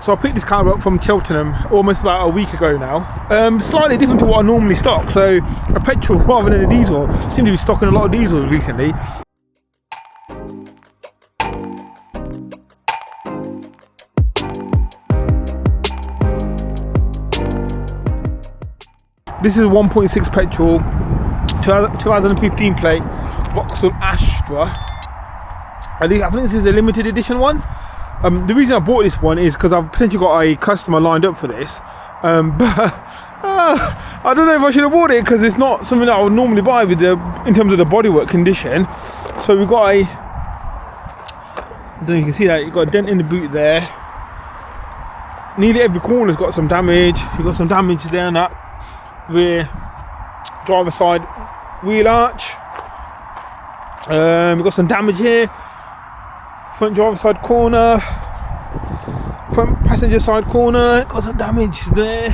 So I picked this car up from Cheltenham almost about a week ago now. Slightly different to what I normally stock, so a petrol rather than a diesel. I seem to be stocking a lot of diesels recently. This is a 1.6 petrol, 2015 plate, Vauxhall Astra. I think this is a limited edition one. The reason I bought this one is because I've potentially got a customer lined up for this. But I don't know if I should have bought it because it's not something that I would normally buy with in terms of the bodywork condition. So we've got I don't know if you can see that, you've got a dent in the boot there. Nearly every corner's got some damage. You've got some damage there on that rear driver side wheel arch. We've got some damage here. Front driver side corner, front passenger side corner, got some damage there.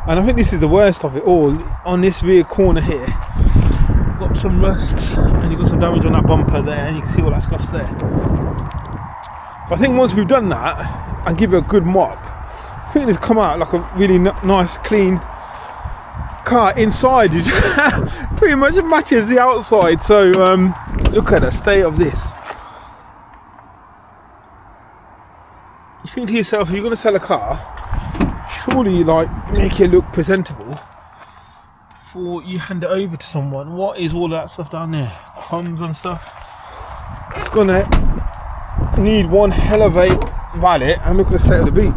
And I think this is the worst of it all, on this rear corner here. Got some rust and you've got some damage on that bumper there, and you can see all that scuffs there. But I think once we've done that and give it a good mop, I think it's come out like a really nice clean car. Inside is pretty much matches the outside. So look at the state of this. You think to yourself, if you're going to sell a car, surely like make it look presentable before you hand it over to someone. What is all that stuff down there? Crumbs and stuff. It's going to need one hell of a valet, and look at the state of the boot.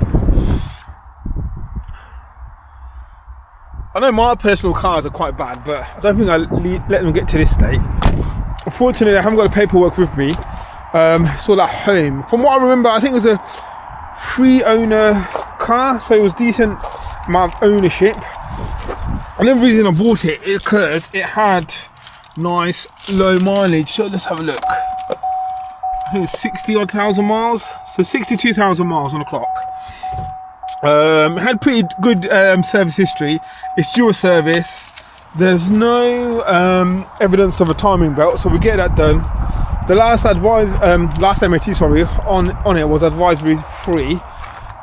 I know my personal cars are quite bad, but I don't think I let them get to this state. Unfortunately, I haven't got the paperwork with me. It's all at home. From what I remember, I think it was a 3-owner car, so it was decent amount of ownership. And the reason I bought it is because it had nice low mileage. So let's have a look. I think it's 60 odd thousand miles, so 62,000 miles on the clock. It had pretty good service history. It's due a service. There's no evidence of a timing belt, so we get that done. The last MOT, sorry, on it was advisory free.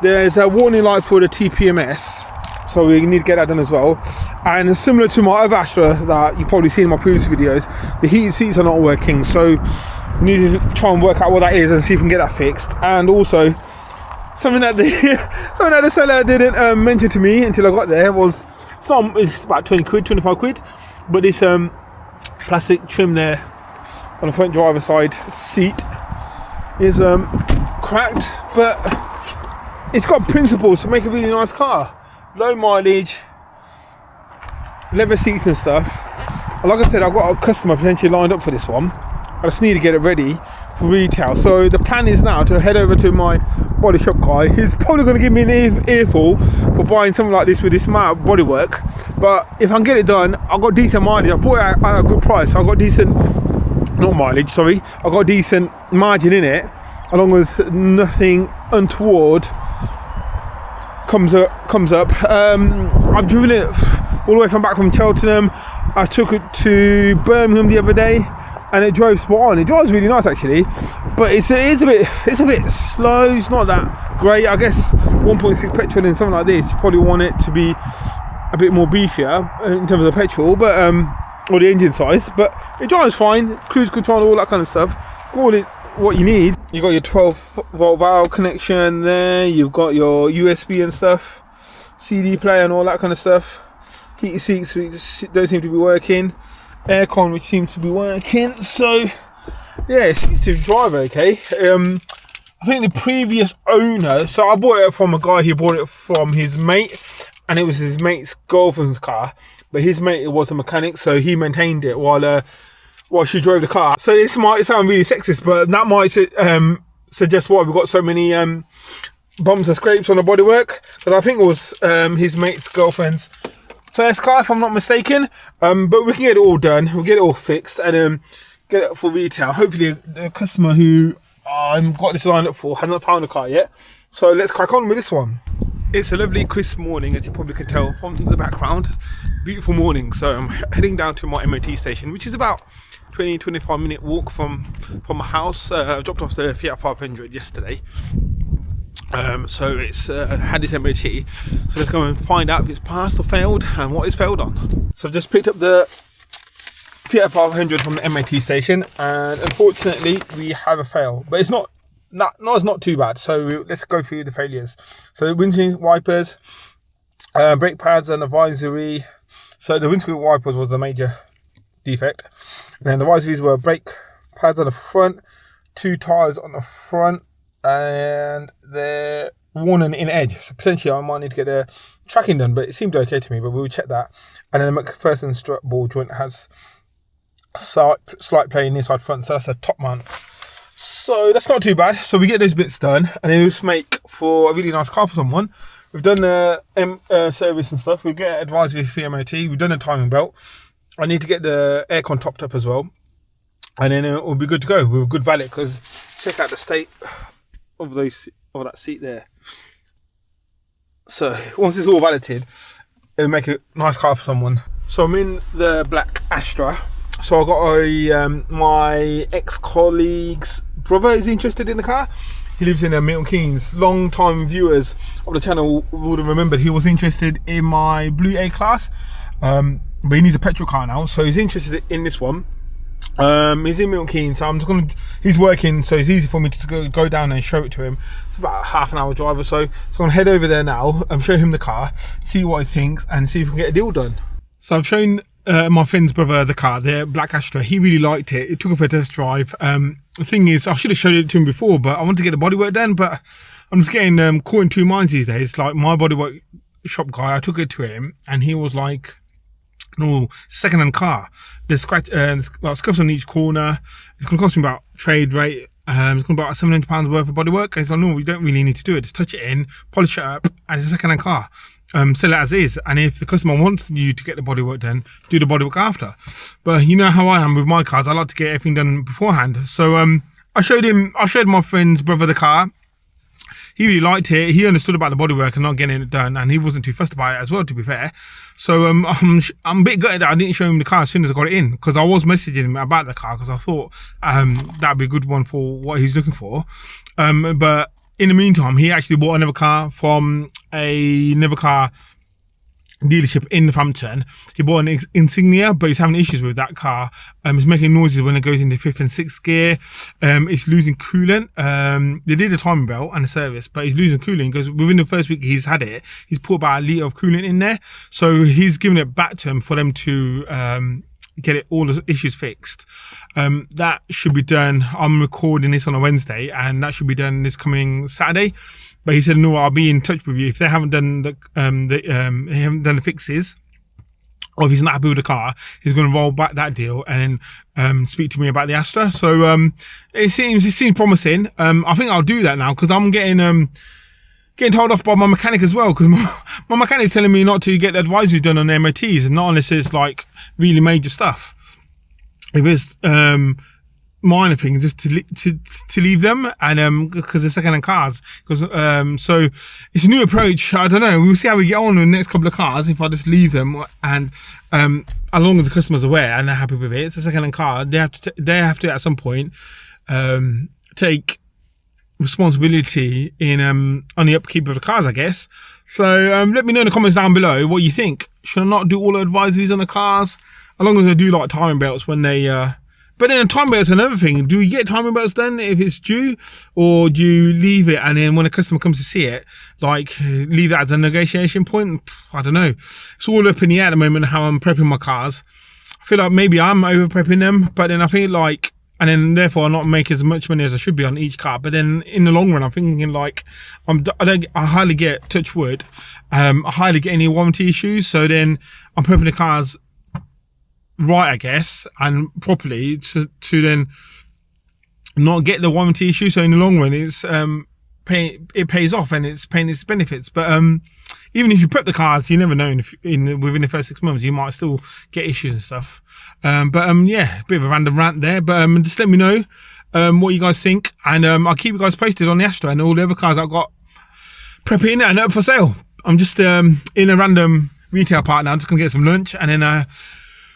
There's a warning light for the TPMS, so we need to get that done as well. And similar to my other Astra that you've probably seen in my previous videos, the heated seats are not working, so we need to try and work out what that is and see if we can get that fixed. And also, something that the seller didn't mention to me until I got there was, it's about 20 quid, 25 quid, but this plastic trim there on the front driver side seat is cracked, but it's got principles to make a really nice car. Low mileage, leather seats and stuff. And like I said, I've got a customer potentially lined up for this one. I just need to get it ready for retail. So the plan is now to head over to my body shop guy. He's probably going to give me an earful for buying something like this with this amount of bodywork. But if I can get it done, I've got decent mileage. I bought it at a good price. So I've got decent, not mileage, sorry. I've got decent margin in it, along with nothing untoward comes up. I've driven it all the way back from Cheltenham. I took it to Birmingham the other day, and it drove spot on. It drives really nice actually, but it's a bit slow. It's not that great. I guess 1.6 petrol in something like this, you probably want it to be a bit more beefier in terms of petrol, but or the engine size. But it drives fine. Cruise control, all that kind of stuff. Call it what you need. You got your 12-volt valve connection there. You've got your USB and stuff, CD player and all that kind of stuff. Heated seats which don't seem to be working. Aircon which seems to be working. So yeah, it seems to drive okay. I think the previous owner, so I bought it from a guy who bought it from his mate, and it was his mate's girlfriend's car, but his mate was a mechanic, so he maintained it while she drove the car. So this might sound really sexist, but that might suggest why we've got so many bumps and scrapes on the bodywork, because I think it was his mate's girlfriend's first car, if I'm not mistaken. But we can get it all done, we'll get it all fixed, and get it for retail. Hopefully the customer who I've got this lined up for hasn't found a car yet, so let's crack on with this one. It's a lovely crisp morning, as you probably can tell from the background. Beautiful morning. So I'm heading down to my MOT station, which is about 20-25 minute walk from my house. I dropped off the Fiat 500 yesterday So it's had its MOT. So let's go and find out if it's passed or failed and what it's failed on. So I've just picked up the Fiat 500 from the MOT station, and unfortunately we have a fail, but it's not too bad. So let's go through the failures. So the windscreen wipers, brake pads and advisory. So the windscreen wipers was the major defect, and then the advisories were brake pads on the front, 2 tyres on the front, and they're worn on the inner edge. So potentially I might need to get the tracking done, but it seemed okay to me, but we'll check that. And then the McPherson strut ball joint has slight play in the inside front, so that's a top mount. So that's not too bad. So we get those bits done, and it will make for a really nice car for someone. We've done the service and stuff. We'll get advisory for MOT. We've done a timing belt. I need to get the aircon topped up as well, and then it will be good to go with a good valet. Because check out the state of that seat there. So once it's all valeted, it'll make a nice car for someone. So I'm in the black Astra. So I got my ex-colleague's brother is interested in the car. He lives in Milton Keynes. Long time viewers of the channel would have remembered he was interested in my blue A class, but he needs a petrol car now, so he's interested in this one. He's in Milton Keynes, so he's working, so it's easy for me to go down and show it to him. It's about a half an hour drive or so. So I'm gonna head over there now and show him the car, see what he thinks, and see if we can get a deal done. So I've shown my friend's brother the car, the black Astra. He really liked it. It took it for a test drive. The thing is, I should have showed it to him before, but I want to get the bodywork done, but I'm just getting caught in 2 minds these days. Like my bodywork shop guy, I took it to him and he was like, no, second-hand car. There's like scuffs on each corner. It's going to cost me about trade rate. It's going to be about £700 worth of bodywork. And he's like, no, we don't really need to do it. Just touch it in, polish it up, and it's a second-hand car. Sell it as is, and if the customer wants you to get the bodywork done, do the bodywork after. But you know how I am with my cars, I like to get everything done beforehand. So I showed my friend's brother the car. He really liked it. He understood about the bodywork and not getting it done, and he wasn't too fussed about it as well, to be fair. So I'm a bit gutted that I didn't show him the car as soon as I got it in, because I was messaging him about the car because I thought that'd be a good one for what he's looking for. But in the meantime, he actually bought another car from another car dealership in Northampton. He bought an Insignia, but he's having issues with that car. It's making noises when it goes into 5th and 6th gear. It's losing coolant. They did a timing belt and a service, but he's losing coolant because within the first week he's had it, he's put about 1 litre of coolant in there. So he's given it back to him for them to get all the issues fixed. That should be done. I'm recording this on a Wednesday, and that should be done this coming Saturday. But he said, no, I'll be in touch with you if they haven't done the fixes, or if he's not happy with the car. He's going to roll back that deal and speak to me about the Astra. So it seems promising. I think I'll do that now because I'm getting told off by my mechanic as well, because my mechanic is telling me not to get the advisory done on the MOTs, and not unless it's like really major stuff. If it's minor things, just to leave them, and because they're second-hand cars. Because so it's a new approach. I don't know. We'll see how we get on in the next couple of cars. If I just leave them, and as long as the customer's aware and they're happy with it, it's a second-hand car. They have to at some point take responsibility in on the upkeep of the cars, I guess. So let me know in the comments down below what you think. Should I not do all the advisories on the cars, as long as I do like timing belts when they but then timing belts another thing. Do you get timing belts done if it's due, or do you leave it and then when a customer comes to see it, like leave that as a negotiation point? I don't know. It's all up in the air at the moment how I'm prepping my cars. I feel like maybe I'm over prepping them, but then I feel like, and then therefore I'm not making as much money as I should be on each car. But then in the long run, I'm thinking like I hardly get, touch wood, I hardly get any warranty issues. So then I'm prepping the cars right, I guess, and properly to then not get the warranty issue. So in the long run, it's it pays off and it's paying its benefits. But even if you prep the cars, you never know within the first 6 months you might still get issues and stuff. Yeah, a bit of a random rant there, but just let me know what you guys think, and I'll keep you guys posted on the Astra and all the other cars I've got prepping and up for sale. I'm just in a random retail park now, just gonna get some lunch, and then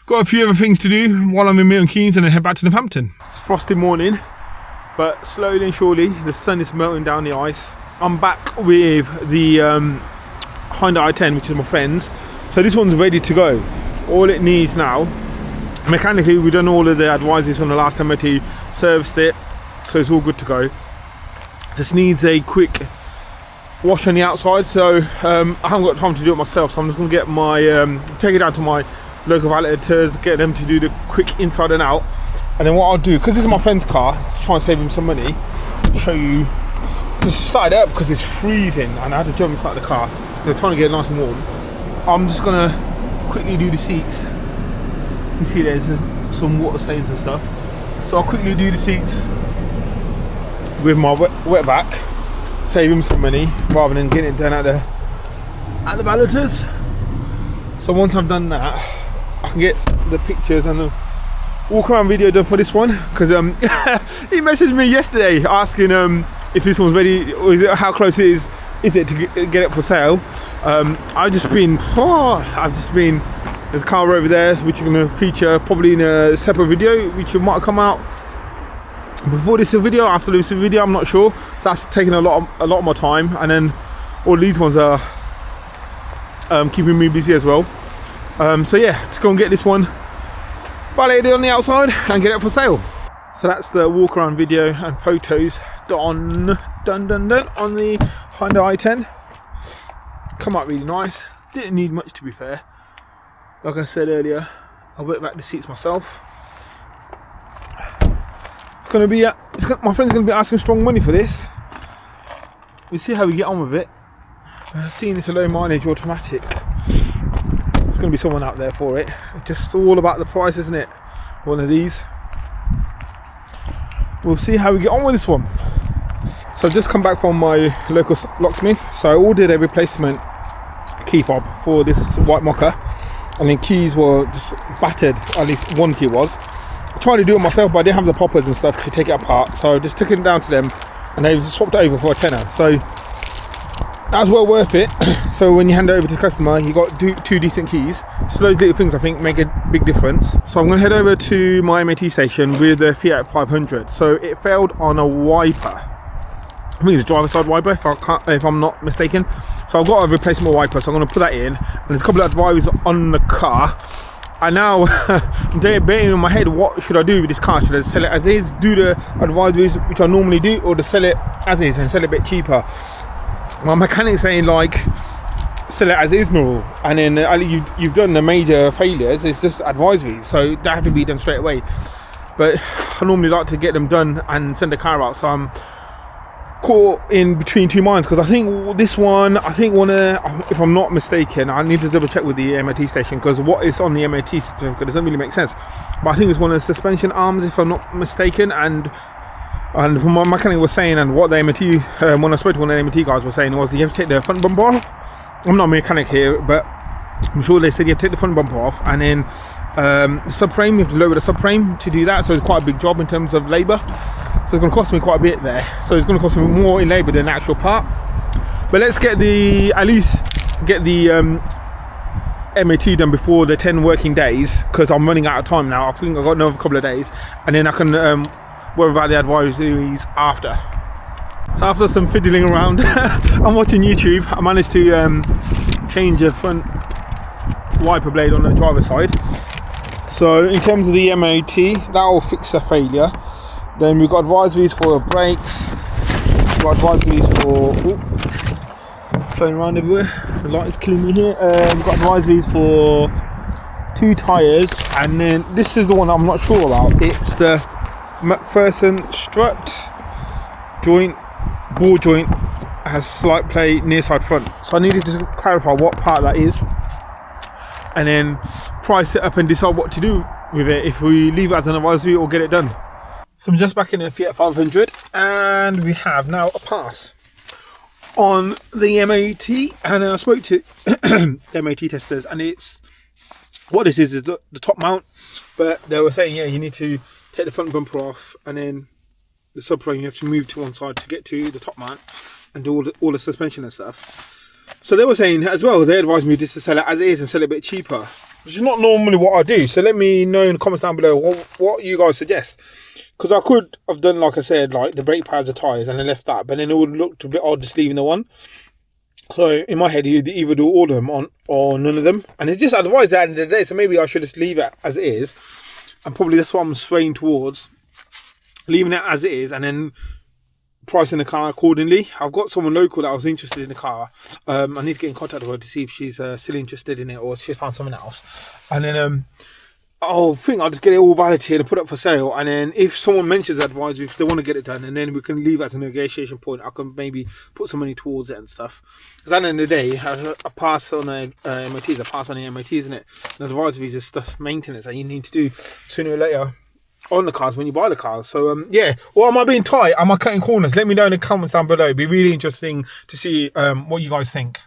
got a few other things to do while I'm in Milton Keynes, and then head back to Northampton. It's a frosty morning, but slowly and surely the sun is melting down the ice. I'm back with the Hyundai i10, which is my friend's. So this one's ready to go. All it needs now, mechanically we've done all of the advisories on the last MOT, serviced it, so it's all good to go. Just needs a quick wash on the outside, so I haven't got time to do it myself, so I'm just going to get my take it down to my local valeters, get them to do the quick inside and out. And then what I'll do, because this is my friend's car, try and save him some money, show you. Just started it up because it's freezing and I had to jump inside the car. They're trying to get it nice and warm. I'm just gonna quickly do the seats. You can see there's some water stains and stuff, so I'll quickly do the seats with my wet back, save him some money rather than getting it done at the valeters. So once I've done that, I can get the pictures and the walk around video done for this one, because he messaged me yesterday asking if this one's ready, or is it, how close is it to get it for sale. I've just been there's a car over there which is going to feature probably in a separate video, which might come out before this video, after this video, I'm not sure. So that's taking a lot of my time, and then all these ones are keeping me busy as well. So yeah, just go and get this one validated on the outside and get it for sale. So that's the walk around video and photos done on the Hyundai i10. Come out really nice. Didn't need much, to be fair. Like I said earlier, I wet back the seats myself. It's gonna be my friend's gonna be asking strong money for this. We'll see how we get on with it. Seeing it's a low mileage automatic, there's gonna be someone out there for it. It's just all about the price, isn't it? One of these. We'll see how we get on with this one. So I've just come back from my local locksmith. So I ordered a replacement key fob for this white Mokka, and then keys were just battered. At least one key was. I tried to do it myself, but I didn't have the poppers and stuff to take it apart, so I just took it down to them and they swapped it over for a tenner. So that was well worth it. So when you hand it over to the customer, you got two decent keys. So those little things I think make a big difference. So I'm going to head over to my MOT station with the Fiat 500. So it failed on a wiper. I think it's a driver side wiper, if I'm not mistaken. So I've got a replacement wiper, so I'm going to put that in. And there's a couple of advisories on the car. And now I'm debating in my head, what should I do with this car? Should I sell it as is, do the advisories which I normally do, or just sell it as is and sell it a bit cheaper? My mechanic's saying like sell it as is normal, and then you've done the major failures, it's just advisories, so they have to be done straight away. But I normally like to get them done and send the car out, so I'm caught in between two minds, because I think this one, if I'm not mistaken, I need to double check with the MOT station, because what is on the MOT certificate doesn't really make sense. But I think it's one of the suspension arms, if I'm not mistaken, and my mechanic was saying, and what the MOT, when I spoke to one of the MOT guys was saying, was you have to take the front bumper off. I'm not a mechanic here, but I'm sure they said you have to take the front bumper off, and then the subframe, you have to lower the subframe to do that, so it's quite a big job in terms of labour. So it's going to cost me quite a bit there. So it's going to cost me more in labour than the actual part. But let's get at least get the MOT done before the 10 working days, because I'm running out of time now. I think I've got another couple of days, and then I can worry about the advisories after. So after some fiddling around, I'm watching YouTube. I managed to change the front wiper blade on the driver's side. So in terms of the MOT, that will fix the failure. Then we've got advisories for brakes, we've got advisories for flowing around everywhere, the light is killing me here. We've got advisories for 2 tyres, and then this is the one I'm not sure about. It's the McPherson strut joint, ball joint, has slight play near side front. So I needed to clarify what part that is, and then price it up and decide what to do with it, if we leave it as an advisory or get it done. So I'm just back in the Fiat 500, and we have now a pass on the MOT, and I spoke to the MOT testers, and it's what this is the top mount, but they were saying, yeah, you need to take the front bumper off, and then the subframe you have to move to one side to get to the top mount and do all the suspension and stuff. So they were saying as well, they advised me just to sell it as it is and sell it a bit cheaper. which is not normally what I do. So let me know in the comments down below what you guys suggest. Because I could have done, like I said, like the brake pads, the tyres, and then left that. But then it would have looked a bit odd just leaving the one. So in my head, you'd either do all of them or none of them. And it's just otherwise at the end of the day. So maybe I should just leave it as it is. And probably that's what I'm swaying towards. Leaving it as it is and then pricing the car accordingly. I've got someone local that was interested in the car. I need to get in contact with her to see if she's still interested in it or she's found something else. And then I'll just get it all validated and put it up for sale. And then if someone mentions advisory, if they want to get it done, and then we can leave it as a negotiation point. I can maybe put some money towards it and stuff. Because at the end of the day, I pass on MOTs, I pass on the MOTs, isn't it? And advisory is just stuff, maintenance that you need to do sooner or later on the cars when you buy the cars. So yeah, well, am I being tight? Am I cutting corners? Let me know in the comments down below. It'd be really interesting to see what you guys think.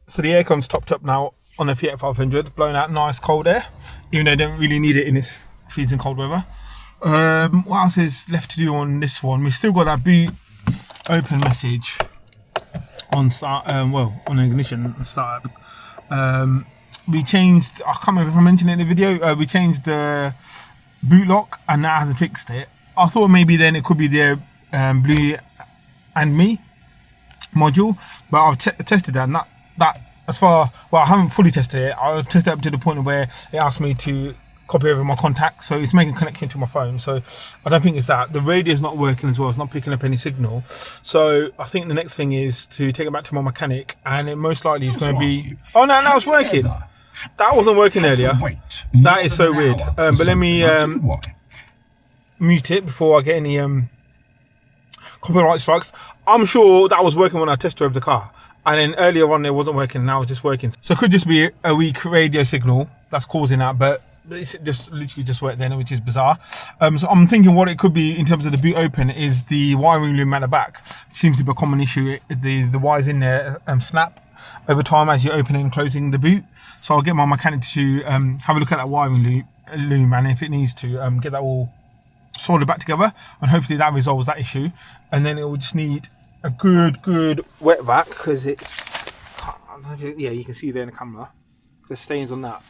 So the aircon's topped up now on the Fiat 500, blowing out nice cold air, even though I don't really need it in this freezing cold weather. What else is left to do on this one? We've still got that boot open message on start, on ignition and start. We changed, I can't remember if I mentioned it in the video, we changed the boot lock and that hasn't fixed it. I thought maybe then it could be the Blue and Me module, but I've tested that and that as far, well, I haven't fully tested it. I'll test it up to the point where it asked me to copy over my contacts, so it's making a connection to my phone. So I don't think it's that. The radio's not working as well, it's not picking up any signal. So I think the next thing is to take it back to my mechanic, and it most likely is going to be, oh no, now it's working. That wasn't working earlier. That is so weird. But let me mute it before I get any copyright strikes. I'm sure that was working when I test drove the car, and then earlier on it wasn't working, now it's just working. So it could just be a weak radio signal that's causing that, but it's just literally just worked then, which is bizarre. So I'm thinking what it could be in terms of the boot open is the wiring loom at the back. It seems to be a common issue. The wires in there snap over time as you're opening and closing the boot. So I'll get my mechanic to have a look at that wiring loom, and if it needs to, get that all soldered back together, and hopefully that resolves that issue. And then it will just need a good wet vac, because it's, yeah, you can see there in the camera the stains on that.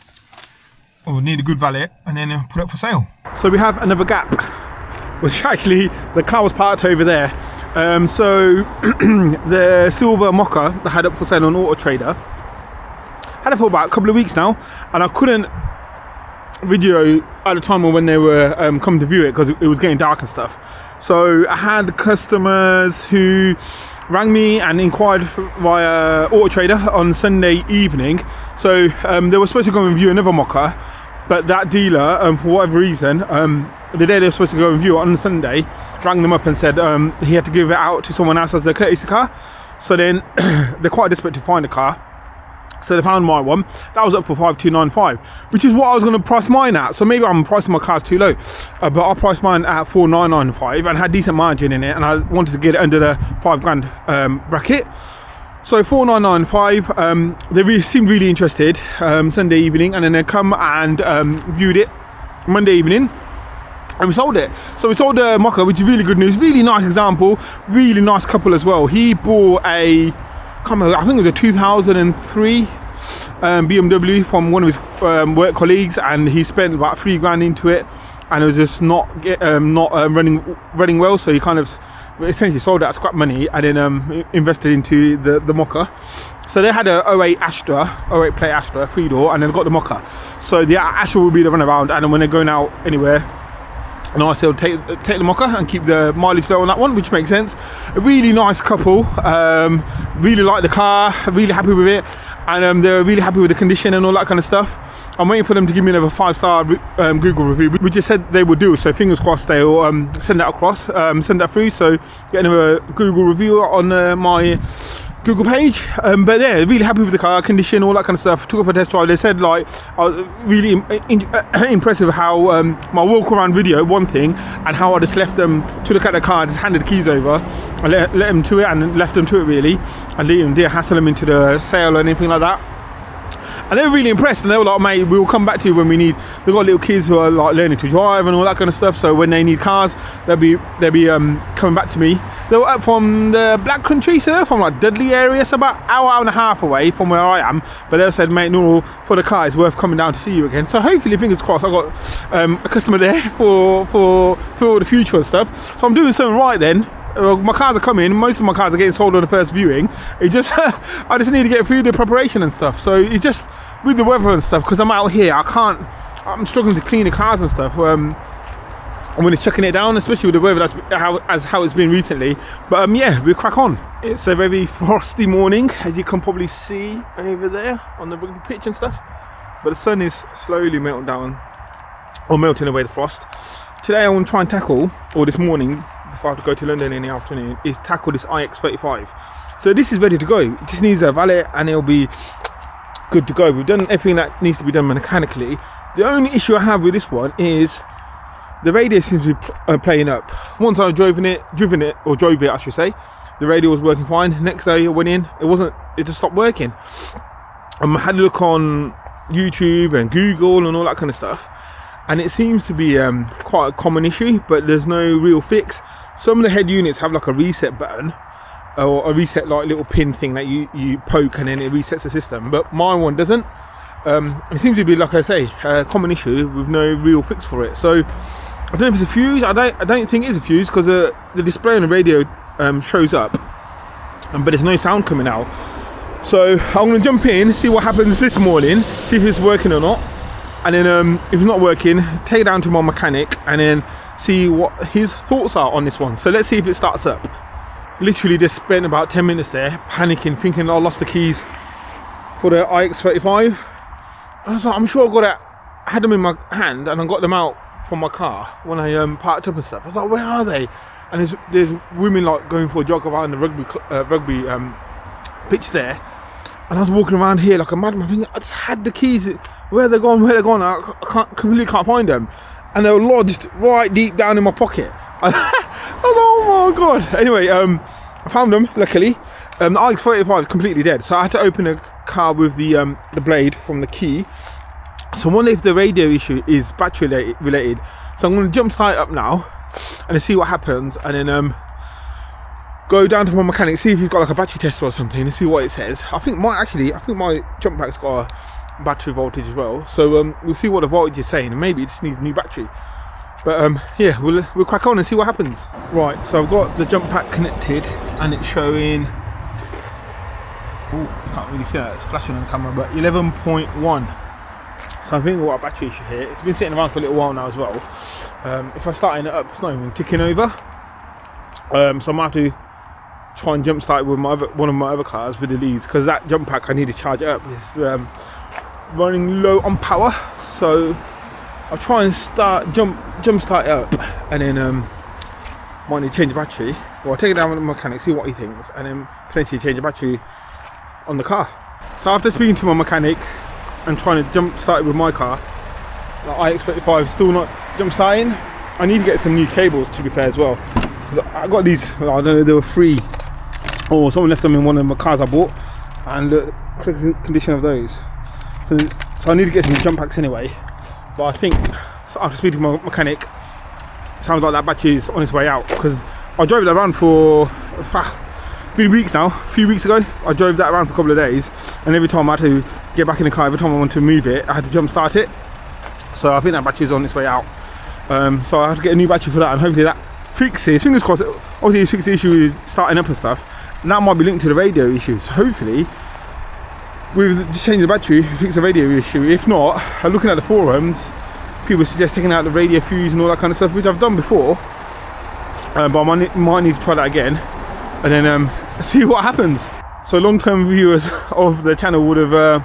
We'll need a good valet and then put it up for sale. So we have another gap, which actually the car was parked over there. So the silver Mokka that I had up for sale on Auto Trader, had it for about a couple of weeks now, and I couldn't video at the time when they were coming to view it because it was getting dark and stuff. So I had customers who rang me and inquired via Auto Trader on Sunday evening. So they were supposed to go and view another Mokka, but that dealer, for whatever reason, the day they were supposed to go and view it on Sunday, rang them up and said he had to give it out to someone else as their courtesy car. So then they're quite desperate to find a car. So they found my one. That was up for 5,295, which is what I was going to price mine at. So maybe I'm pricing my cars too low, but I priced mine at 4,995 and had decent margin in it, and I wanted to get it under the £5,000 bracket. So 4,995. They seemed really interested Sunday evening, and then they come and viewed it Monday evening, and we sold it. So we sold the Mokka, which is really good news. Really nice example. Really nice couple as well. He bought a, I think it was a 2003 BMW from one of his work colleagues, and he spent about £3,000 into it, and it was just not running well. So he kind of essentially sold that scrap money and then invested into the Mokka. So they had a 08 plate Astra 3-door, and then got the Mokka. So the Astra will be the runaround, and then when they're going out anywhere, nice, they'll take the Mokka and keep the mileage low on that one, which makes sense. A really nice couple, really like the car, really happy with it, and they're really happy with the condition and all that kind of stuff. I'm waiting for them to give me another 5-star Google review, which they said they would do, so fingers crossed they'll send that across, send that through, so get another Google review on my Google page. But yeah, really happy with the car condition, all that kind of stuff. Took it for a test drive. They said like I was really impressed with how my walk around video, one thing, and how I just left them to look at the car, just handed the keys over and let them to it, and left them to it really, and didn't hassle them into the sale or anything like that. And they were really impressed, and they were like, mate, we'll come back to you when we need. They've got little kids who are like learning to drive and all that kind of stuff, so when they need cars, they'll be coming back to me. They were up from the Black Country, so from like Dudley area, so about hour and a half away from where I am, but they said, mate, no, for the car it's worth coming down to see you again. So hopefully, fingers crossed, I got a customer there for the future and stuff. So I'm doing something right then. My cars are coming. Most of my cars are getting sold on the first viewing. I just need to get through the preparation and stuff. So it's just with the weather and stuff, because I'm out here, I'm struggling to clean the cars and stuff. When it's chucking it down, especially with the weather how it's been recently. But yeah, we'll crack on. It's a very frosty morning, as you can probably see over there on the rugby pitch and stuff. But the sun is slowly melting down, or melting away the frost. Today I want to try and tackle, or this morning, before I have to go to London in the afternoon, is tackle this IX35. So this is ready to go. It just needs a valet and it'll be good to go. We've done everything that needs to be done mechanically. The only issue I have with this one is the radio seems to be playing up. Once I drove it I should say, the radio was working fine. Next day I went in, it just stopped working. I had a look on YouTube and Google and all that kind of stuff, and it seems to be quite a common issue, but there's no real fix. Some of the head units have like a reset button, or a reset like little pin thing that you poke and then it resets the system, but my one doesn't. It seems to be, like I say, a common issue with no real fix for it. So I don't know if it's a fuse. I don't think it is a fuse, because the display on the radio shows up, but there's no sound coming out. So I'm going to jump in, see what happens this morning, see if it's working or not, and then if it's not working, take it down to my mechanic and then see what his thoughts are on this one. So let's see if it starts up. Literally just spent about 10 minutes there panicking, thinking I lost the keys for the IX35. I was like, I'm sure I had them in my hand and I got them out from my car when I parked up and stuff. I was like, where are they? And there's women like going for a jog around the rugby pitch there, and I was walking around here like a madman thinking, I just had the keys. Where they're gone? I completely can't find them, and they were lodged right deep down in my pocket. Oh my god. Anyway, I found them luckily. The IX35 is completely dead, so I had to open the car with the blade from the key. So I wonder if the radio issue is battery related. So I'm going to jump start it up now and see what happens, and then go down to my mechanic, see if he's got like a battery tester or something, and see what it says. I think my jump pack's got a battery voltage as well. So we'll see what the voltage is saying, and maybe it just needs a new battery. But yeah, we'll crack on and see what happens. Right, so I've got the jump pack connected, and it's showing. Oh, you can't really see that, it's flashing on the camera, but 11.1. So I think we've got a battery issue here. It's been sitting around for a little while now as well. If I start it up, it's not even ticking over. So I might have to try and jump start it with one of my other cars with the leads, because that jump pack I need to charge it up. It's running low on power, so I'll try and jump start it up, and then might need to change the battery. Well, I'll take it down with the mechanic, see what he thinks, and then potentially change the battery on the car. So after speaking to my mechanic and trying to jump start it with my car, the IX35 still not jump starting. I need to get some new cables, to be fair, as well, because I got these, I don't know, they were free, or someone left them in one of my cars I bought, and look at the condition of those. So I need to get some jump packs anyway. But I think, so after speaking to my mechanic, it sounds like that battery is on its way out, because I drove it around for been weeks now. A few weeks ago I drove that around for a couple of days, and every time I had to get back in the car, every time I wanted to move it, I had to jump start it. So I think that battery is on its way out. So I have to get a new battery for that, and hopefully that fixes, fingers crossed, obviously it fixes the issue with starting up and stuff, and that might be linked to the radio issue. So hopefully with just changing the battery, fix the radio issue. If not, looking at the forums, people suggest taking out the radio fuse and all that kind of stuff, which I've done before, but I might need to try that again, and then see what happens. So long-term viewers of the channel would have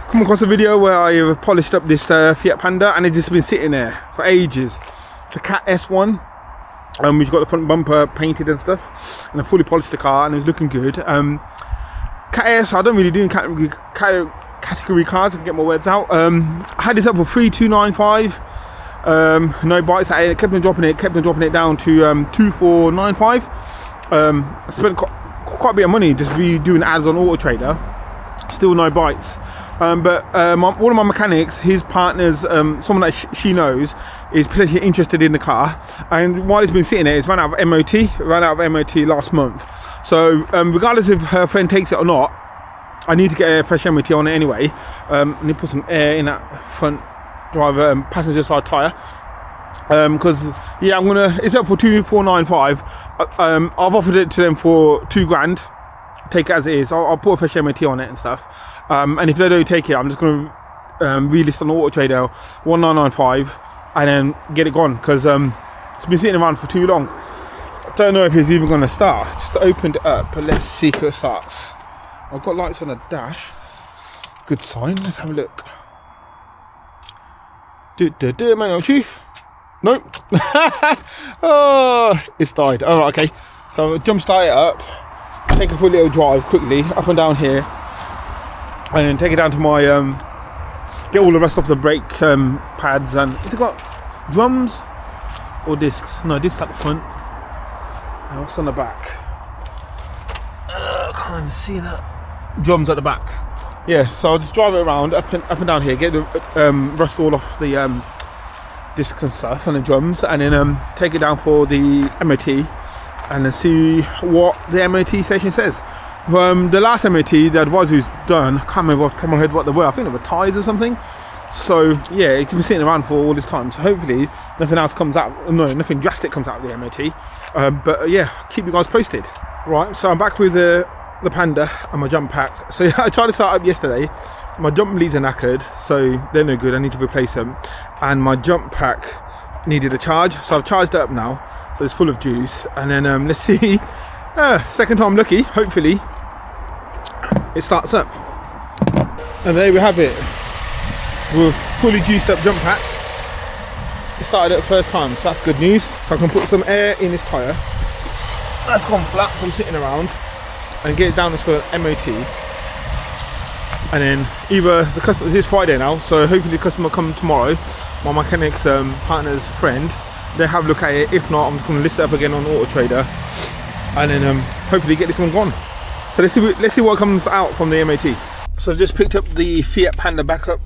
come across a video where I have polished up this Fiat Panda, and it's just been sitting there for ages. It's a Cat S1, which got the front bumper painted and stuff, and I fully polished the car, and it was looking good. Cat S, I don't really do in category cars, I can get my words out. I had this up for 3,295, no bites. I kept on dropping it down to 2,495. I spent quite a bit of money just redoing ads on Auto Trader, still no bites. But one of my mechanics, his partner's, someone that she knows, is potentially interested in the car. And while it's been sitting there, it's run out of MOT. Last month. So regardless if her friend takes it or not, I need to get a fresh MOT on it anyway. I need to put some air in that front driver passenger side tyre. Because yeah, I'm gonna. It's up for 2,495. I've offered it to them for $2,000. Take it as it is. I'll put a fresh MOT on it and stuff. And if they don't take it, I'm just gonna relist on Auto Trader 1,995 and then get it gone, because it's been sitting around for too long. I don't know if it's even gonna start. Just opened it up, but let's see if it starts. I've got lights on the dash. Good sign. Let's have a look. Manual chief. Nope. Oh, it's died. All right, okay. So I'll jump start it up, take it for a little drive quickly, up and down here, and then take it down to my get all the rest off the brake pads. And has it got drums or discs? No, discs at the front. And what's on the back? Can't see that. Drums at the back. Yeah, so I'll just drive it around up and down here, get the rust all off the discs and stuff and the drums, and then take it down for the MOT and then see what the MOT station says. The last MOT, the advisory's done, I can't remember off the top of my head what they were. I think they were tyres or something. So yeah, it's been sitting around for all this time, so hopefully nothing else comes out, no, nothing drastic comes out of the MOT. But yeah, keep you guys posted. Right, so I'm back with the Panda and my jump pack. So yeah, I tried to start up yesterday. My jump leads are knackered, so they're no good. I need to replace them. And my jump pack needed a charge, so I've charged it up now. So it's full of juice. And then let's see. Second time lucky. Hopefully it starts up. And there we have it. With fully juiced up jump pack. It started it first time, so that's good news. So I can put some air in this tyre. That's gone flat from sitting around, and get it down for MOT. And then either the customer, it's Friday now, so hopefully the customer will come tomorrow. My mechanic's partner's friend, they have a look at it. If not, I'm just going to list it up again on Auto Trader, and then hopefully get this one gone. So let's see what comes out from the MOT. So I've just picked up the Fiat Panda back up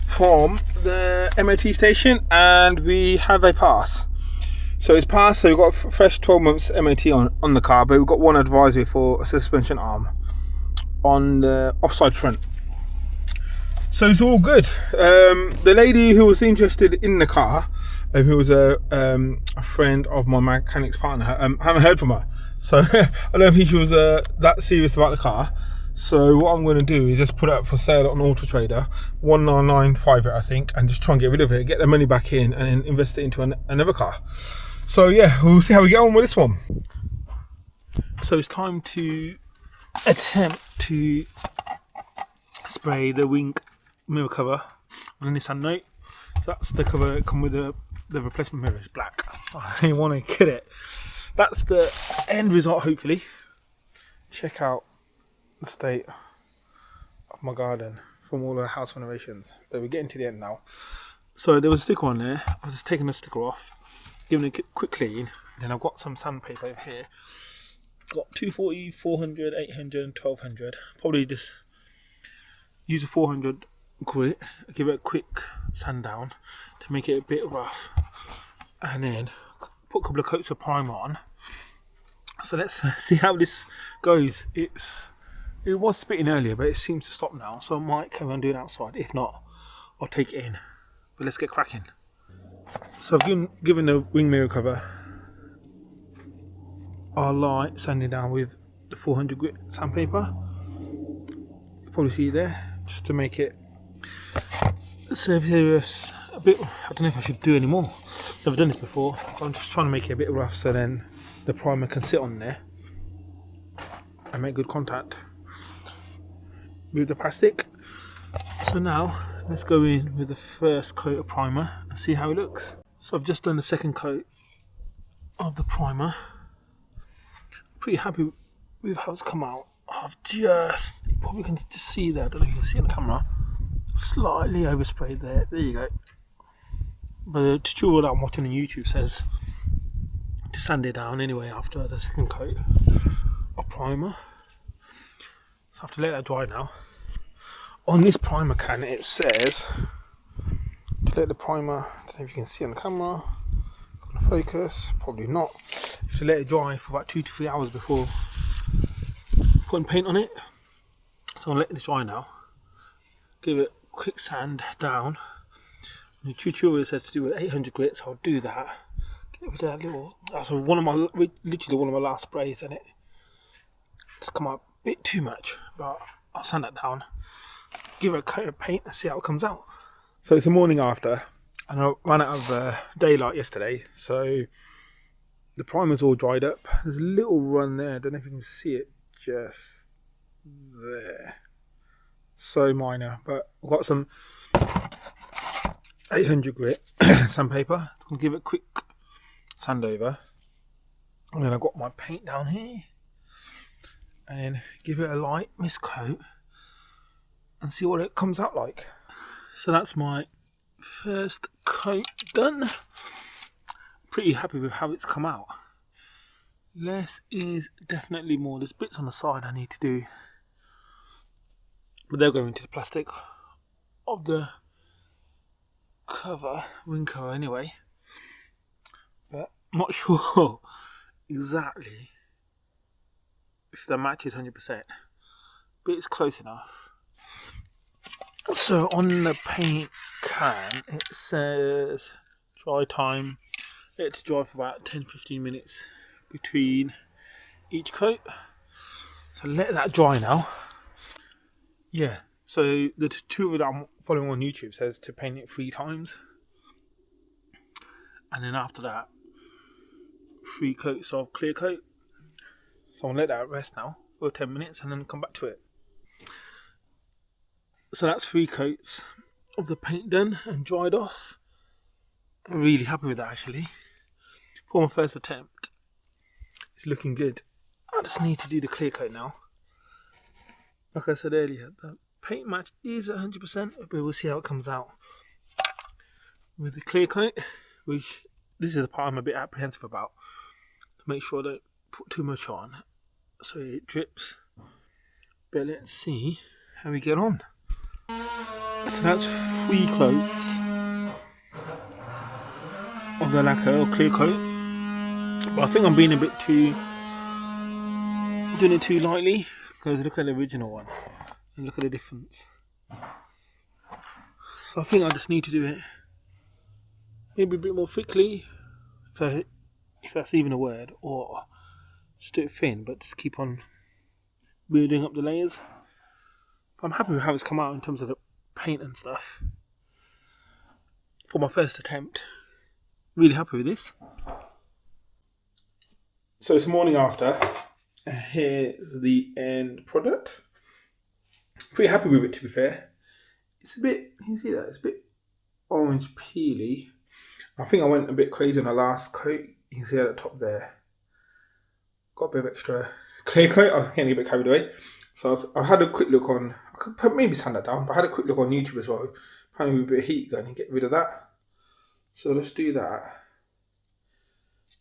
from the MOT station, and we have a pass. So it's passed, so we've got a fresh 12 months MOT on the car, but we've got one advisory for a suspension arm on the offside front. So it's all good. The lady who was interested in the car, who was a friend of my mechanic's partner, I haven't heard from her. So I don't think she was that serious about the car. So what I'm going to do is just put it up for sale on Auto Trader, 1,995 it I think, and just try and get rid of it, get the money back in, and then invest it into another car. So yeah, we'll see how we get on with this one. So it's time to attempt to spray the wing mirror cover on the Nissan Note. So that's the cover. It comes with the replacement mirror is black. I didn't want to get it. That's the end result. Hopefully, check out the state of my garden from all the house renovations. But we're getting to the end now. So there was a sticker on there. I was just taking the sticker off, giving it a quick clean. Then I've got some sandpaper over here. Got 240, 400, 800 and 1200. Probably just use a 400 grit, give it a quick sand down to make it a bit rough, and then put a couple of coats of primer on. So let's see how this goes. It was spitting earlier, but it seems to stop now, so I might carry on doing it outside. If not, I'll take it in. But let's get cracking. So I've given the wing mirror cover our light sanding down with the 400 grit sandpaper. You probably see it there, just to make it surface a bit. I don't know if I should do any more. Never done this before. I'm just trying to make it a bit rough so then the primer can sit on there and make good contact with the plastic. So now let's go in with the first coat of primer and see how it looks. So I've just done the second coat of the primer. Pretty happy with how it's come out. You probably can just see that. I don't know if you can see on the camera. Slightly oversprayed there. There you go. But the tutorial that I'm watching on YouTube says to sand it down anyway after the second coat of primer. So I have to let that dry now. on this primer can it says to let the primer, I don't know if you can see on the camera, gonna focus, probably not, to let it dry for about 2 to 3 hours before putting paint on it. So I'm letting this dry now. Give it a quick sand down. The tutorial says to do it 800 grit, so I'll do that. Get rid of that little, that's literally one of my last sprays, and it's come out a bit too much, but I'll sand that down. Give it a coat of paint and see how it comes out. So it's the morning after, and I ran out of daylight yesterday, so the primer's all dried up. There's a little run there, I don't know if you can see it, just there. So minor, but I've got some 800 grit sandpaper. I'm going to give it a quick sand over, and then I've got my paint down here, and then give it a light mist coat and see what it comes out like. So that's my first coat done. Pretty happy with how it's come out. Less is definitely more. There's bits on the side I need to do, but they'll go into the plastic of the cover, wing cover anyway. But I'm not sure exactly if the match is 100%, but it's close enough. So on the paint can it says dry time, let it dry for about 10-15 minutes between each coat. So let that dry now. Yeah, so the tutorial that I'm following on YouTube says to paint it 3 times, and then after that 3 coats of clear coat. So I'll let that rest now for 10 minutes and then come back to it. So that's 3 coats of the paint done and dried off. I'm really happy with that actually. For my first attempt, it's looking good. I just need to do the clear coat now. Like I said earlier, the paint match is 100%, but we'll see how it comes out with the clear coat, which this is the part I'm a bit apprehensive about, to make sure I don't put too much on so it drips. But let's see how we get on. So that's 3 coats of the lacquer or clear coat, but I think I'm being a bit too, doing it too lightly, because look at the original one and look at the difference. So I think I just need to do it maybe a bit more thickly, so if that's even a word, or just do it thin but just keep on building up the layers. But I'm happy with how it's come out in terms of the paint and stuff. For my first attempt, really happy with this. So it's the morning after. Here's the end product. Pretty happy with it, to be fair. It's a bit, you can see that, it's a bit orange peely. I think I went a bit crazy on the last coat. You can see at the top there. Got a bit of extra clear coat. I was getting a bit carried away. So I've had a quick look on, I could maybe sand that down, but I had a quick look on YouTube as well. Apparently with a bit of heat going and get rid of that. So let's do that.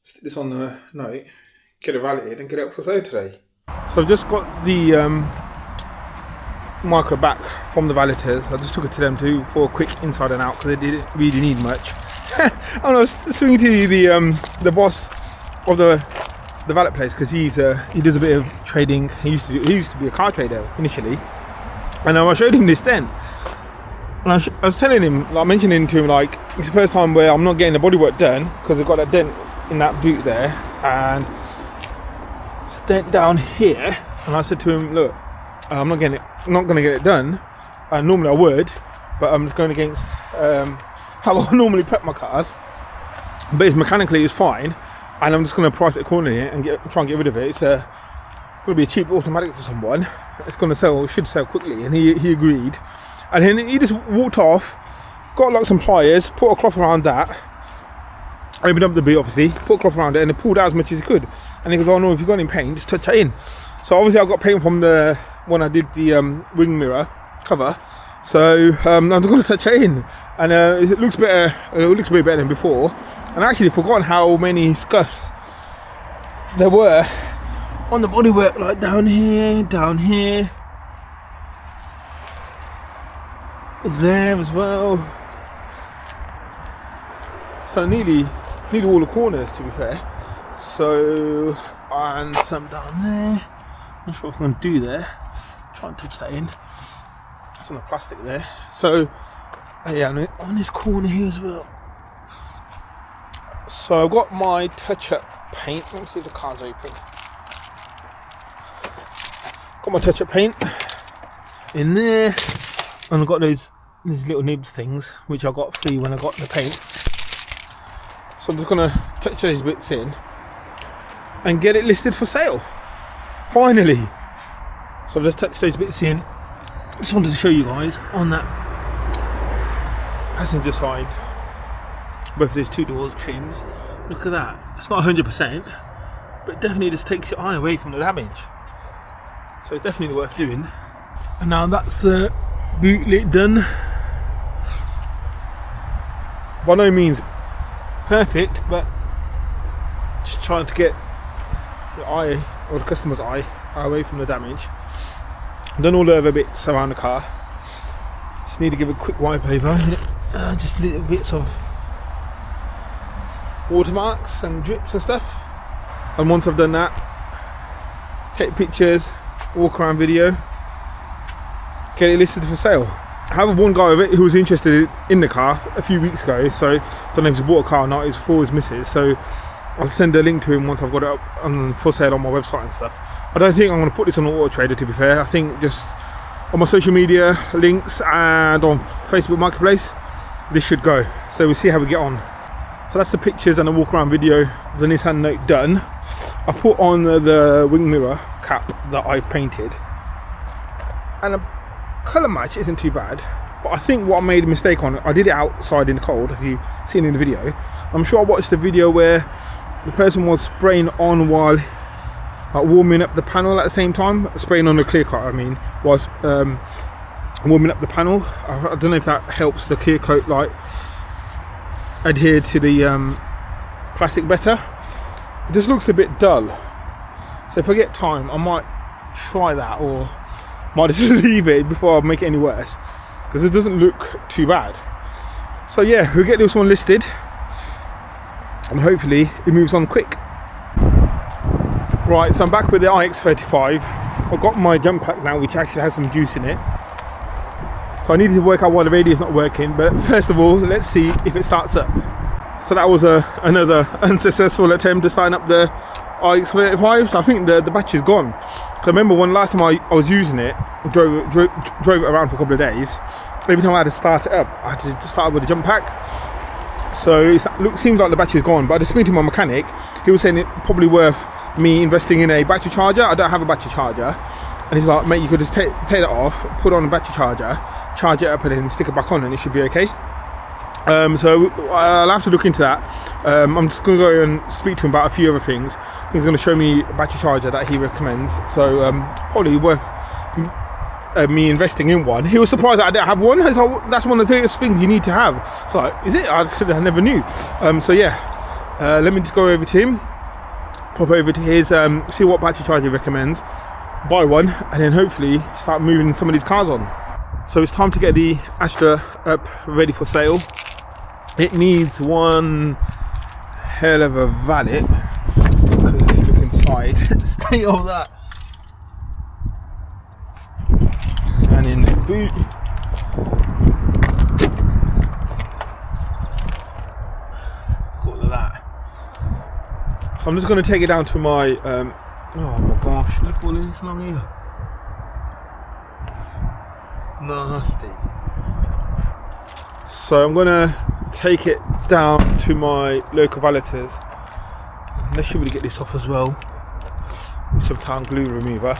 Stick this on the Note, get it validated and get it up for sale today. So I've just got the Mokka back from the valeters. I just took it to them for a quick inside and out because they didn't really need much. I was swinging to the boss of the valet place, because he does a bit of trading. He used to be a car trader initially, and I showed him this dent. And I was telling him, like, mentioning to him, like, it's the first time where I'm not getting the bodywork done because I've got that dent in that boot there and it's dent down here. And I said to him, look, I'm not going to get it done. Normally I would, but I'm just going against how I normally prep my cars. But it's mechanically it's fine, and I'm just going to price it accordingly and try and get rid of it. It's going to be a cheap automatic for someone. It's going to should sell quickly, and he agreed. And then he just walked off, got like some pliers, put a cloth around that, opened up the boot obviously, put a cloth around it, and pulled out as much as he could. And he goes, oh no, if you've got any paint, just touch it in. So obviously I got paint from when I did the wing mirror cover. So I'm just going to touch it in, and it looks better. It looks a bit better than before. And I actually forgotten how many scuffs there were on the bodywork, like down here, there as well. So nearly all the corners, to be fair. So, and some down there. Not sure what I'm going to do there. Try and touch that in. It's on the plastic there. So, yeah, on this corner here as well. So I've got my touch-up paint. Let me see if the car's open. Got my touch-up paint in there, and I've got these little nibs things which I got free when I got the paint. So I'm just gonna touch those bits in and get it listed for sale. Finally. So I've just touched those bits in. Just wanted to show you guys on that passenger side, both of these two doors trims. Look at that. It's not 100%, but definitely just takes your eye away from the damage. So it's definitely worth doing. And now that's the boot lid done. By no means perfect, but just trying to get the eye, or the customer's eye, away from the damage. Done all the other bits around the car. Just need to give a quick wipe over. Just little bits of watermarks and drips and stuff. And once I've done that, take pictures, walk around video, get it listed for sale. I have one guy with it who was interested in the car a few weeks ago, so I don't know if he's bought a car or not. It's for his missus, so I'll send a link to him once I've got it up on for sale on my website and stuff. I don't think I'm going to put this on Auto Trader, to be fair. I think just on my social media links and on Facebook Marketplace, this should go. So we'll see how we get on. So that's the pictures and the walk around video of the Nissan Note done. I put on the wing mirror cap that I've painted, and the colour match isn't too bad, but I think what I made a mistake on, I did it outside in the cold, if you've seen in the video. I'm sure I watched the video where the person was spraying on while warming up the panel at the same time, spraying on the clear coat, I mean, was warming up the panel. I don't know if that helps the clear coat like adhere to the plastic better. It just looks a bit dull, so if I get time I might try that, or might just leave it before I make it any worse, because it doesn't look too bad. So yeah, we'll get this one listed and hopefully it moves on quick. Right, so I'm back with the IX35. I've got my jump pack now, which actually has some juice in it. So I needed to work out why the radio is not working, but first of all, let's see if it starts up. So that was another unsuccessful attempt to sign up the IX35. So I think the battery's gone. So I remember when last time I was using it, drove it around for a couple of days. Every time I had to start it up, I had to start with the jump pack. So it seems like the battery's gone, but I just spoke to my mechanic. He was saying it's probably worth me investing in a battery charger. I don't have a battery charger, and he's like, mate, you could just take that off, put on a battery charger, charge it up, and then stick it back on, and it should be okay. So I'll have to look into that. I'm just going to go and speak to him about a few other things. He's going to show me a battery charger that he recommends, so probably worth me investing in one. He was surprised that I didn't have one. He's like, that's one of the biggest things you need to have. So like, is it? I never knew. So yeah, let me just go over to him, pop over to his, see what battery charger he recommends, buy one, and then hopefully start moving some of these cars on. So it's time to get the Astra up ready for sale. It needs one hell of a valet, because if you look inside, the state of that. And in the boot, all of that. So I'm just going to take it down to my oh my gosh, look all of this along here, nasty. So I'm going to take it down to my local valeters. They should really get this off as well with some town glue remover,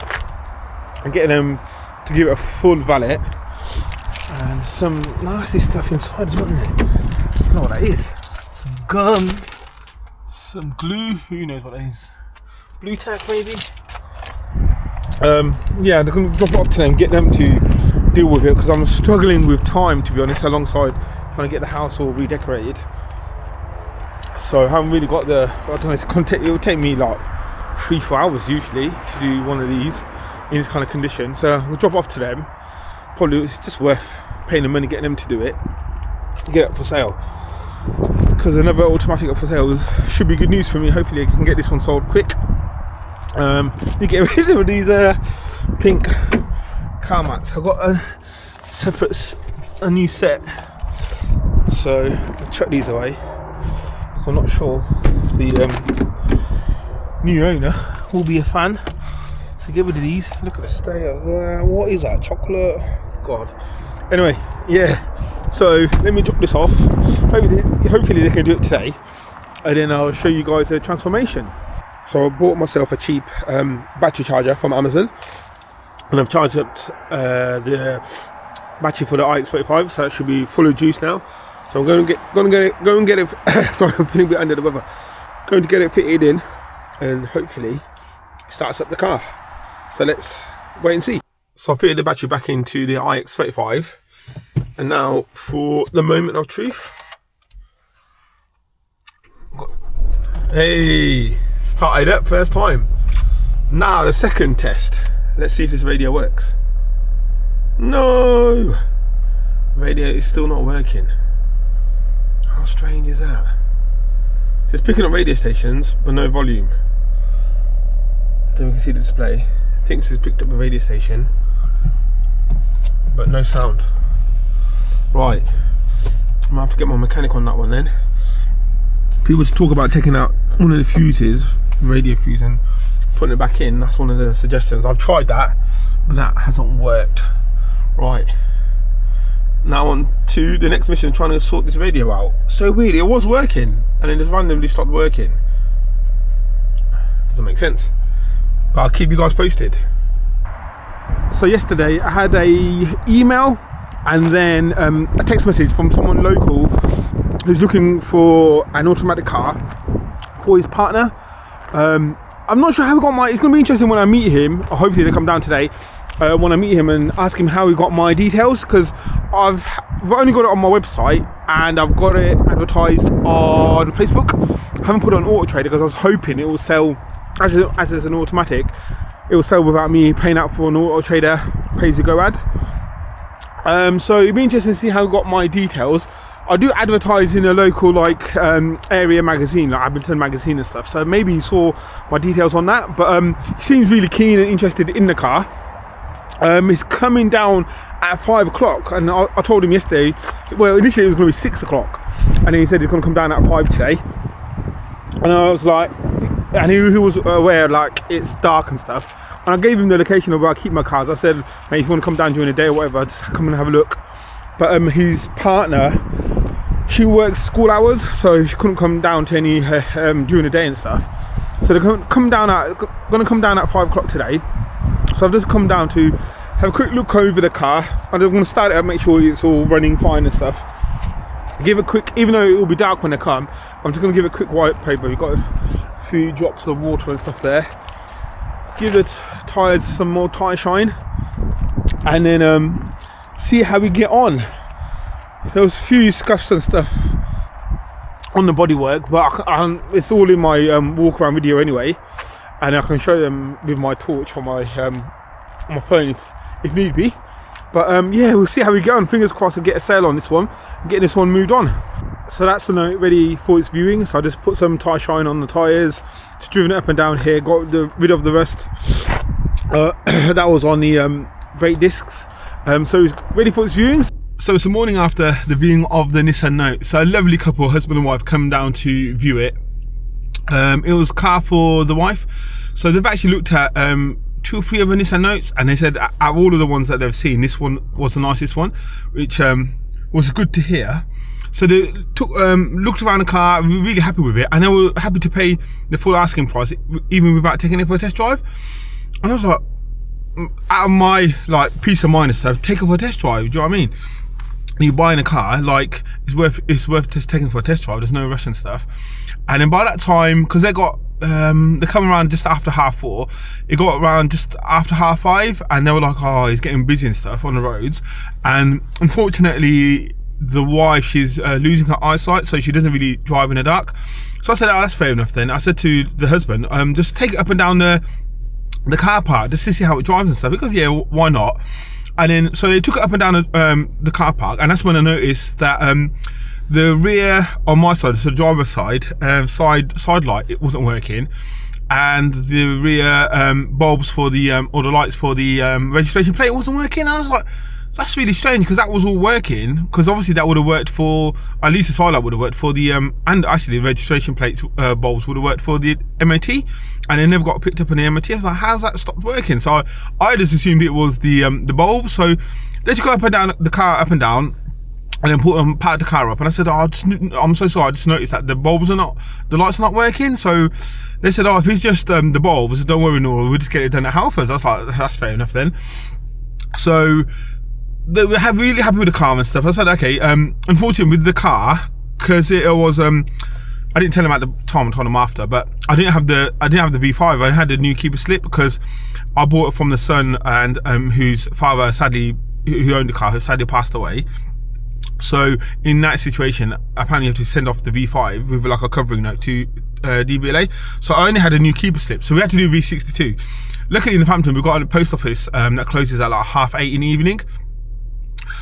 and getting them to give it a full valet, and some nasty stuff inside as well, isn't it? I don't know what that is. Some gum, some glue, who knows what that is. Blue tack maybe? Yeah, they're going to drop it off to them, get them to deal with it, because I'm struggling with time, to be honest, alongside trying to get the house all redecorated. So I haven't really got the, I don't know, it will take me like 3-4 hours usually to do one of these in this kind of condition. So we'll drop off to them. Probably it's just worth paying the money, getting them to do it, get it up for sale. Because another automatic up for sale should be good news for me. Hopefully I can get this one sold quick. You get rid of these pink car mats. I've got a new set, so I'll chuck these away. So I'm not sure if the new owner will be a fan. So get rid of these. Look at the stairs there. What is that? Chocolate? God. Anyway, yeah. So let me drop this off. Hopefully they can do it today, and then I'll show you guys the transformation. So I bought myself a cheap battery charger from Amazon, and I've charged up the battery for the IX35, so it should be full of juice now. So I'm going to get it. Sorry, I'm feeling a bit under the weather. Going to get it fitted in, and hopefully it starts up the car. So let's wait and see. So I fitted the battery back into the IX35, and now for the moment of truth. Hey, started up first time. Now the second test. Let's see if this radio works. No, radio is still not working. How strange is that? So it's picking up radio stations but no volume. Then we can see the display. It thinks it's picked up a radio station but no sound. Right, I'm gonna have to get my mechanic on that one then. People talk about taking out one of the fuses, radio fuse, and putting it back in. That's one of the suggestions. I've tried that, but that hasn't worked. Right, now on to the next mission, trying to sort this radio out. So weird, it was working and then just randomly stopped working. Doesn't make sense, but I'll keep you guys posted. So yesterday I had a email and then a text message from someone local who's looking for an automatic car for his partner. I'm not sure how he got my, it's going to be interesting when I meet him, or hopefully they come down today, when I meet him and ask him how he got my details, because I've only got it on my website and I've got it advertised on Facebook. I haven't put it on Auto Trader because I was hoping it will sell, as it's an automatic, it will sell without me paying out for an Auto Trader pay-as-you-go ad. So it'd be interesting to see how he got my details. I do advertise in a local area magazine, like Abington magazine and stuff, so maybe he saw my details on that, but he seems really keen and interested in the car. He's coming down at 5 o'clock, and I told him yesterday, well initially it was going to be 6 o'clock, and then he said he's going to come down at 5 today, and I was like, and he was aware like it's dark and stuff, and I gave him the location of where I keep my cars. I said, mate, if you want to come down during the day or whatever, just come and have a look. But his partner, she works school hours, so she couldn't come down to any during the day and stuff. So they're going to come down at 5 o'clock today. So I've just come down to have a quick look over the car. I'm going to start it up, make sure it's all running fine and stuff. Give a quick, even though it will be dark when they come, I'm just going to give a quick white paper. We've got a few drops of water and stuff there. Give the tyres some more tyre shine, and then see how we get on. There was a few scuffs and stuff on the bodywork, but it's all in my walk around video anyway, and I can show them with my torch on my phone if need be. But yeah, we'll see how we go on. Fingers crossed I'll get a sale on this one, getting this one moved on. So that's the Note ready for its viewing. So I just put some tyre shine on the tyres, just driven it up and down here, got rid of the rust that was on the brake discs. So it's ready for its viewing. So it's the morning after the viewing of the Nissan Note. So a lovely couple, husband and wife, come down to view it. It was a car for the wife. So they've actually looked at 2 or 3 other Nissan Notes, and they said out of all of the ones that they've seen, this one was the nicest one, which was good to hear. So they looked around the car, really happy with it, and they were happy to pay the full asking price, even without taking it for a test drive. And I was like, out of my peace of mind and stuff, take it for a test drive. Do you know what I mean? You're buying a car, it's worth just taking it for a test drive. There's no rush and stuff. And then by that time, because they come around just after 4:30, it got around just after 5:30, and they were like, oh, he's getting busy and stuff on the roads. And unfortunately, the wife, she's losing her eyesight, so she doesn't really drive in the dark. So I said, oh, that's fair enough then. I said to the husband, just take it up and down the car park just to see how it drives and stuff, because yeah, why not? And then so they took it up and down the car park, and that's when I noticed that the rear on my side, so the driver's side, side light, it wasn't working, and the rear bulbs for the or the lights for the registration plate wasn't working. And I was like, that's really strange, because that was all working, because obviously that would have worked for, at least the side light would have worked for the and actually the registration plates bulbs would have worked for the MOT, and they never got picked up in the MOT. I was like, how's that stopped working? So I just assumed it was the bulb. So they took up and down the car, up and down, and then packed the car up, and I said, oh, I'm so sorry, I just noticed that the lights are not working. So they said, oh, if it's just the bulbs, don't worry, no, we'll just get it done at Halfords. I was like, that's fair enough then. So they were really happy with the car and stuff. I said, okay, unfortunately with the car, because it was I didn't tell him at the time, I told him after, but I didn't have the V5. I had the new keeper slip, because I bought it from the son, and whose father sadly, who owned the car, who sadly passed away. So in that situation, apparently you have to send off the V5 with like a covering note to DVLA. So I only had a new keeper slip, so we had to do V62. Luckily in Northampton, we've got a post office that closes at like 8:30 in the evening.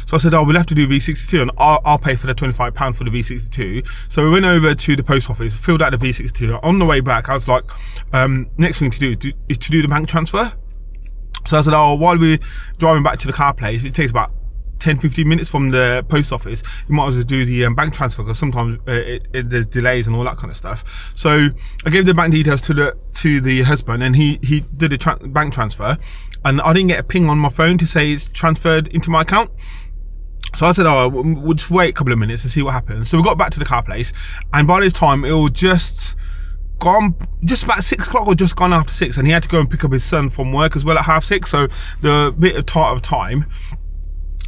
So I said, oh, we'll have to do V62, and I'll pay for the £25 for the V62. So we went over to the post office, filled out the V62. On the way back, I was like, next thing to do is to do the bank transfer. So I said, oh, while we're driving back to the car place, it takes about 10-15 minutes from the post office, you might as well do the bank transfer, because sometimes there's delays and all that kind of stuff. So I gave the bank details to the husband, and he did the bank transfer, and I didn't get a ping on my phone to say it's transferred into my account. So I said, oh, we'll just wait a couple of minutes and see what happens. So we got back to the car place, and by this time it was just about 6 o'clock, or just gone after 6, and he had to go and pick up his son from work as well at 6:30. So the bit of tight of time.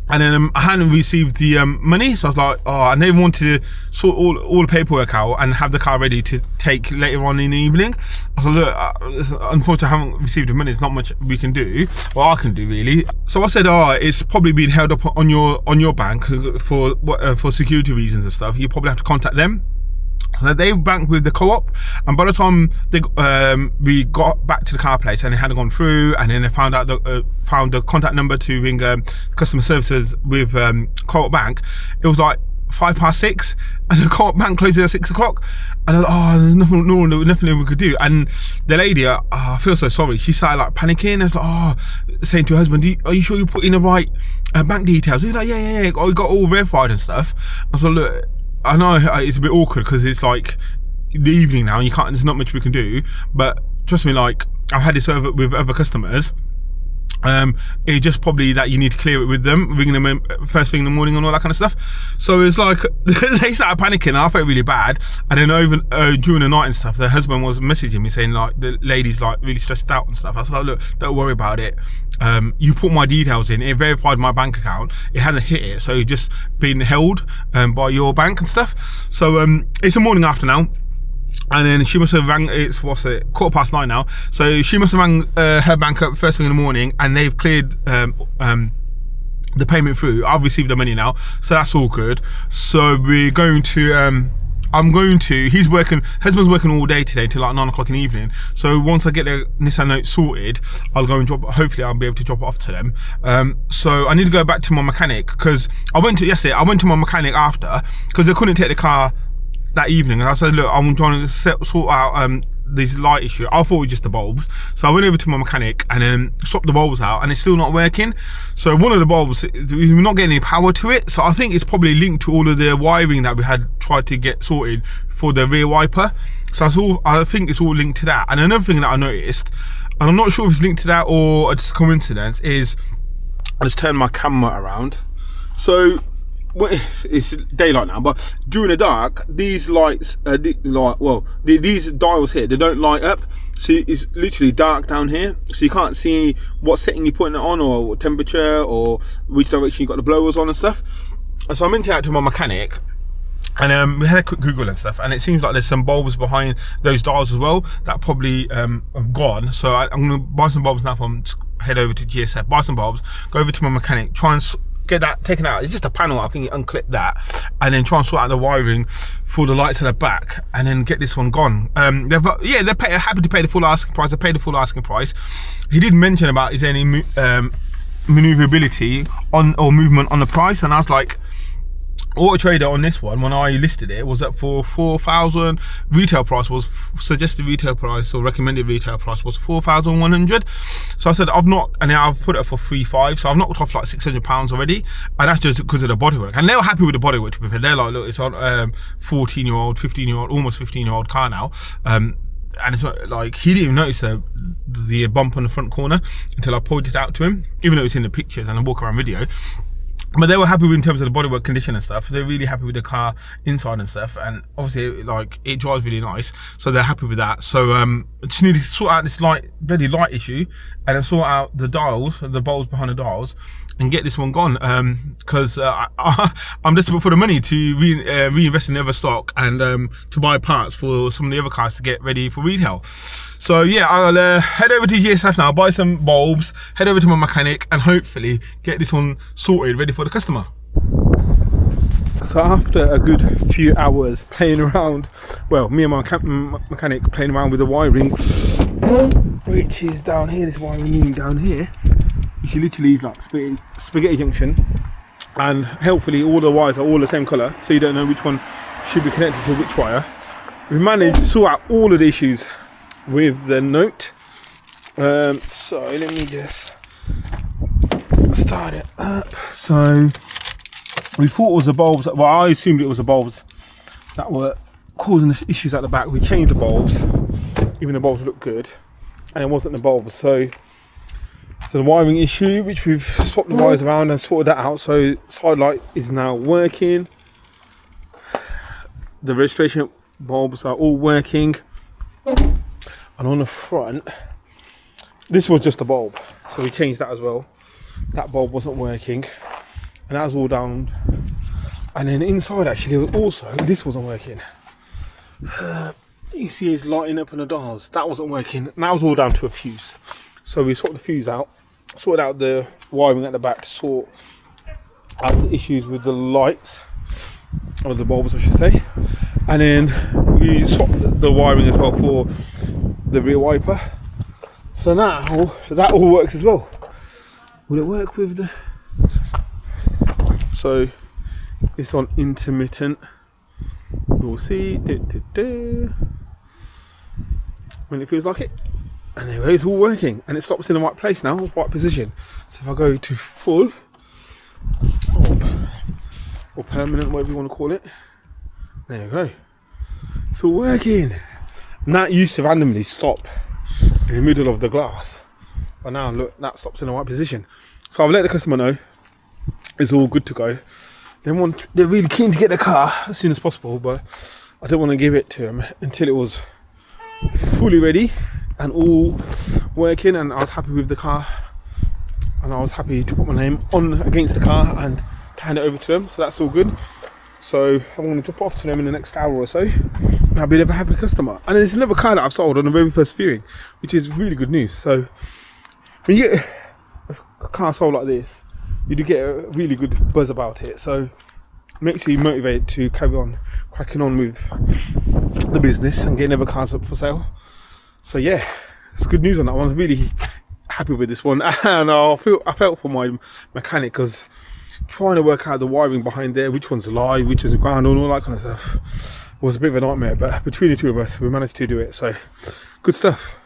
And then I hadn't received the money, so I was like, oh, and they wanted to sort all the paperwork out and have the car ready to take later on in the evening. I said, look, unfortunately I haven't received the money, there's not much we can do, or I can do really. So I said, oh, it's probably been held up on your bank for security reasons and stuff. You probably have to contact them. So they banked with the co-op, and by the time we got back to the car place and it hadn't gone through, and then they found the contact number to ring customer services with co-op bank, it was like 6:05, and the co-op bank closes at 6 o'clock. And I was like, oh, there's nothing we could do. And the lady, I feel so sorry, she started like panicking. I was like, oh, saying to her husband, are you sure you put in the right bank details? He's like, yeah, oh, you got all verified and stuff. I was like, look, I know it's a bit awkward because it's like the evening now and there's not much we can do, but trust me, like I've had this with other customers. It's just probably that you need to clear it with them, ringing them in first thing in the morning and all that kind of stuff. So it's like they started panicking, and I felt really bad. And then over during the night and stuff, their husband was messaging me saying like the lady's like really stressed out and stuff. I was like, look, don't worry about it. You put my details in, it verified my bank account, it hasn't hit it, so it's just been held by your bank and stuff. So it's the morning after now. And then she must have rang, it's 9:15 now, so she must have rang her bank up first thing in the morning, and they've cleared the payment through. I've received the money now, so that's all good. So we're going to husband's working all day today till like 9 o'clock in the evening. So once I get the Nissan Note sorted, I'll go and hopefully I'll be able to drop it off to them. So I need to go back to my mechanic, because I went to my mechanic after, because they couldn't take the car that evening, and I said, look, I'm trying to sort out this light issue. I thought it was just the bulbs, so I went over to my mechanic and then swapped the bulbs out, and it's still not working. So one of the bulbs, we're not getting any power to it, so I think it's probably linked to all of the wiring that we had tried to get sorted for the rear wiper. So I think it's all linked to that. And another thing that I noticed, and I'm not sure if it's linked to that or it's a coincidence, is I just turned my camera around. So it's daylight now, but during the dark, these lights, these dials here, they don't light up. So it's literally dark down here, so you can't see what setting you're putting it on, or what temperature, or which direction you got the blowers on and stuff. So I mentioned that to my mechanic, and we had a quick Google and stuff, and it seems like there's some bulbs behind those dials as well that probably have gone. So I'm gonna buy some bulbs now, head over to GSF, buy some bulbs, go over to my mechanic, try and get that taken out. It's just a panel, I think you unclip that, and then try and sort out the wiring for the lights at the back, and then get this one gone. They're happy to pay the full asking price. They paid the full asking price. He did mention about, is there any maneuverability on or movement on the price, and I was like, Auto Trader on this one, when I listed it, was up for 4,000. Retail price was suggested retail price or recommended retail price was 4,100. So I said I've put it for 3,500. So I've knocked off like £600 already, and that's just because of the bodywork. And they were happy with the bodywork. To be fair, they're like, look, it's on 14-year-old, 15-year-old, almost 15-year-old car now. And it's not, like, he didn't even notice the bump on the front corner until I pointed it out to him, even though it's in the pictures and the walk around video. But they were happy in terms of the bodywork condition and stuff. They're really happy with the car inside and stuff, and obviously, like, it drives really nice, so they're happy with that. So I just need to sort out this very light issue, and then sort out the dials, the bulbs behind the dials, and get this one gone. Because I'm desperate for the money to reinvest in the other stock and to buy parts for some of the other cars to get ready for retail. So yeah, I'll head over to GSF now, buy some bulbs, head over to my mechanic, and hopefully get this one sorted, ready for the customer. So after a good few hours playing around, well, me and my mechanic playing around with the wiring, which is down here, this wiring down here, which literally is like spaghetti junction, and helpfully all the wires are all the same colour, so you don't know which one should be connected to which wire. We've managed to sort out all of the issues with the Note. So let me just start it up. So we thought it was the bulbs, well, I assumed it was the bulbs that were causing the issues at the back. We changed the bulbs, even the bulbs look good, and it wasn't the bulbs. So the wiring issue, which we've swapped the wires around and sorted that out, so side light is now working, the registration bulbs are all working, and on the front, this was just a bulb, so we changed that as well. That bulb wasn't working, and that was all down. And then inside, actually, also, this wasn't working. You see it's lighting up on the dials. That wasn't working, and that was all down to a fuse. So we sorted the fuse out, sorted out the wiring at the back to sort out the issues with the lights, or the bulbs I should say, and then we swapped the wiring as well for the rear wiper. So now that all works as well. Will it work with the... So it's on intermittent, we'll see when it feels like it. Anyway, it's all working, and it stops in the right place now, right position. So if I go to full or permanent, whatever you want to call it, there you go. It's all working. And that used to randomly stop in the middle of the glass, but now look, that stops in the right position. So I've let the customer know it's all good to go. They're really keen to get the car as soon as possible, but I don't want to give it to them until it was fully ready and all working, and I was happy with the car, and I was happy to put my name on against the car and to hand it over to them. So that's all good. So I'm going to drop off to them in the next hour or so, and I'll be a happy customer. And there's another car that I've sold on the very first viewing, which is really good news. So when you get a car sold like this, you do get a really good buzz about it, so makes you motivated to carry on cracking on with the business and getting other cars up for sale. So yeah, it's good news on that one. I'm really happy with this one, and I felt for my mechanic, because trying to work out the wiring behind there, which one's live, which is ground, and all that kind of stuff, was a bit of a nightmare. But between the two of us, we managed to do it. So good stuff.